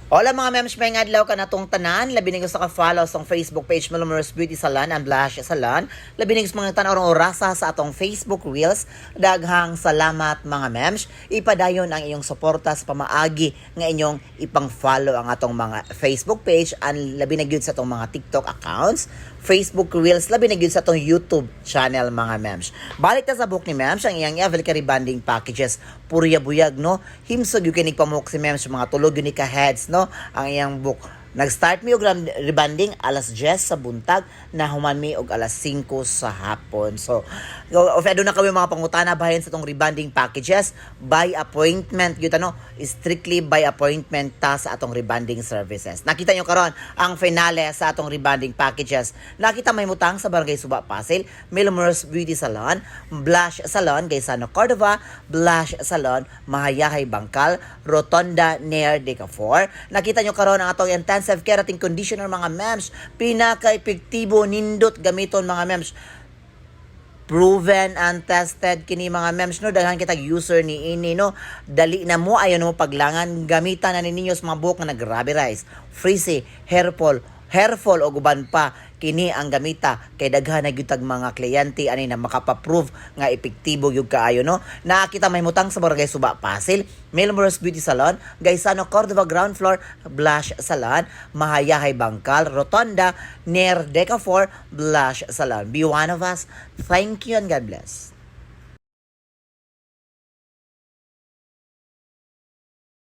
Hola mga mems, may adlaw ka na tong tanan. Labi nigos sa ka-follow sa Facebook page Malumers Beauty Salon and Blush Salon. Labi nigos mga tanaw ng orasa sa atong Facebook Reels. Daghang salamat mga mems. Ipadayon ang iyong suporta sa pamaagi nga inyong ipang-follow ang atong mga Facebook page and labi na gyud sa atong mga TikTok accounts, Facebook Reels, labi na gyud sa atong YouTube channel mga mems. Balik ta sa book ni mems ang iyang Evelyn rebanding packages. Purya buyag no. Himsog yung kinig pamuk si mems mga tulog yun ni ka heads no ang iyang book. Nag-start mi og rebanding alas 10 sa buntag na human mi og alas 5 sa hapon. So, ofado na kami mga pangutana bahin sa tong rebanding packages by appointment gyud ano, strictly by appointment ta sa atong rebanding services. Nakita nyo karon ang finale sa atong rebanding packages. Nakita may mutang sa Barangay Suba, Pasig, Milmers Beauty Salon, Blush Salon, Gaisano, Cordova, Blush Salon, Mahayahay, Bangkal, Rotonda, near Decafor. Nakita nyo karon ang atong intensive keratin conditioner mga mems. Pinaka-epektibo nindot gamiton mga mems. Proven and tested kini mga mems no, daghan kitag user ni ini no, dali na mo ayon mo paglangan gamitan na ninyo sa mga buhok nga nagrabe-rise, frizzy, hairfall o guban pa kini ang gamita kay daghan na gyud tag mga kliyente ani na makapaprove nga epektibo gyud kaayo no. Nakita may mutang sa Barangay Suba, Pasig, Milmers Beauty Salon, Gaisano, Cordova ground floor, Blush Salon, Mahayahay, Bangkal, Rotonda, near Decafor, Blush Salon. Be one of us. Thank you and God bless.